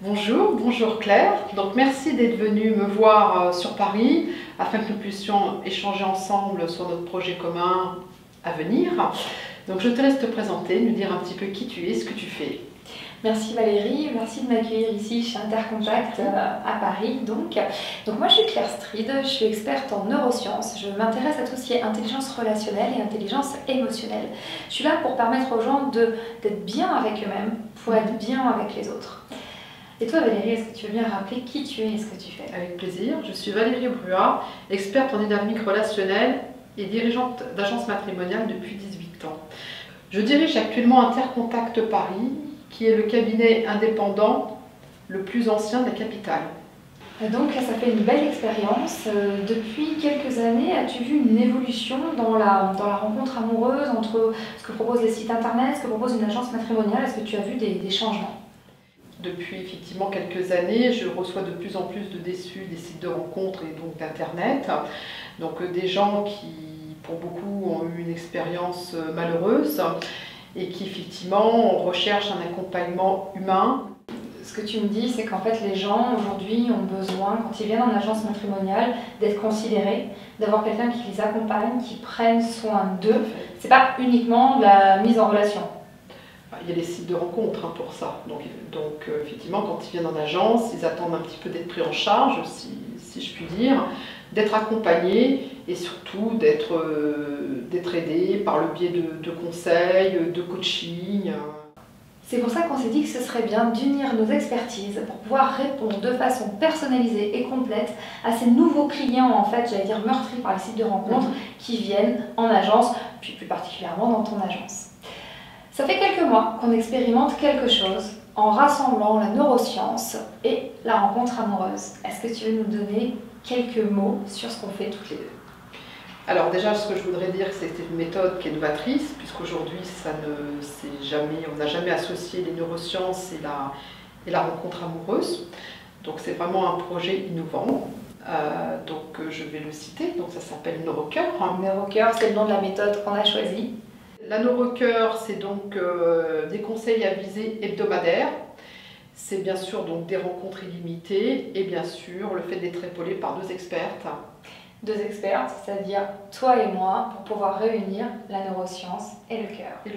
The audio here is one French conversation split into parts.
Bonjour Claire. Donc merci d'être venue me voir sur Paris afin que nous puissions échanger ensemble sur notre projet commun à venir. Donc je te laisse te présenter, nous dire un petit peu qui tu es, ce que tu fais. Merci Valérie, merci de m'accueillir ici chez Intercontact à Paris. Donc moi je suis Claire Stride, je suis experte en neurosciences. Je m'intéresse à tout ce qui est intelligence relationnelle et intelligence émotionnelle. Je suis là pour permettre aux gens d'être bien avec eux-mêmes, pour être bien avec les autres. Et toi Valérie, est-ce que tu veux bien rappeler qui tu es et ce que tu fais? Avec plaisir, je suis Valérie Bruat, experte en dynamique relationnelle et dirigeante d'agence matrimoniale depuis 18 ans. Je dirige actuellement Intercontact Paris, qui est le cabinet indépendant le plus ancien de la capitale. Donc ça fait une belle expérience. Depuis quelques années, as-tu vu une évolution dans la rencontre amoureuse entre ce que proposent les sites internet, ce que propose une agence matrimoniale? Est-ce que tu as vu des changements? Depuis effectivement quelques années, je reçois de plus en plus de déçus des sites de rencontres et donc d'internet. Donc des gens qui, pour beaucoup, ont eu une expérience malheureuse et qui effectivement recherchent un accompagnement humain. Ce que tu me dis, c'est qu'en fait les gens aujourd'hui ont besoin, quand ils viennent en agence matrimoniale, d'être considérés, d'avoir quelqu'un qui les accompagne, qui prenne soin d'eux. C'est pas uniquement de la mise en relation. Il y a les sites de rencontres pour ça. Donc effectivement, quand ils viennent en agence, ils attendent un petit peu d'être pris en charge, si je puis dire, d'être accompagnés et surtout d'être aidés par le biais de conseils, de coaching. C'est pour ça qu'on s'est dit que ce serait bien d'unir nos expertises pour pouvoir répondre de façon personnalisée et complète à ces nouveaux clients, en fait, j'allais dire meurtris par les sites de rencontres, qui viennent en agence, puis plus particulièrement dans ton agence. Ça fait quelques mois qu'on expérimente quelque chose en rassemblant la neuroscience et la rencontre amoureuse. Est-ce que tu veux nous donner quelques mots sur ce qu'on fait toutes les deux? Alors déjà, ce que je voudrais dire, c'est que c'est une méthode qui est novatrice, puisqu'aujourd'hui, on n'a jamais associé les neurosciences et la rencontre amoureuse. Donc c'est vraiment un projet innovant. Je vais le citer, donc ça s'appelle NeuroCœur. NeuroCœur, c'est le nom de la méthode qu'on a choisie. La NeuroCœur, c'est donc des conseils à visée hebdomadaires. C'est bien sûr donc des rencontres illimitées et bien sûr le fait d'être épaulé par deux expertes. Deux expertes, c'est-à-dire toi et moi, pour pouvoir réunir la neuroscience et le cœur.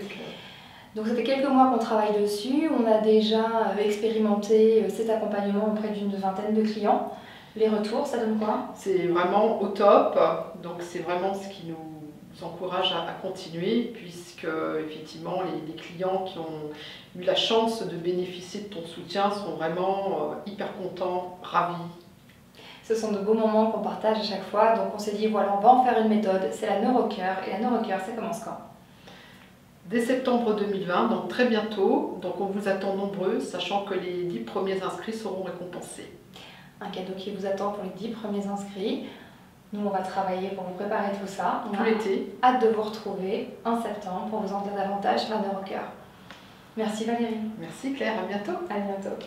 Donc ça fait quelques mois qu'on travaille dessus, on a déjà expérimenté cet accompagnement auprès d'une vingtaine de clients. Les retours, ça donne quoi? C'est vraiment au top, donc c'est vraiment ce qui nous encourage à continuer, puisque effectivement les clients qui ont eu la chance de bénéficier de ton soutien sont vraiment hyper contents, ravis. Ce sont de beaux moments qu'on partage à chaque fois, donc on s'est dit voilà, on va en faire une méthode, c'est la NeuroCœur. Et la NeuroCœur, ça commence quand? Dès septembre 2020, donc très bientôt, donc on vous attend nombreux, sachant que les 10 premiers inscrits seront récompensés. Un cadeau qui vous attend pour les 10 premiers inscrits. Nous, on va travailler pour vous préparer tout ça. Tout l'été. Hâte de vous retrouver en septembre pour vous en dire davantage sur la NeuroCœur. Merci Valérie. Merci Claire, à bientôt. À bientôt.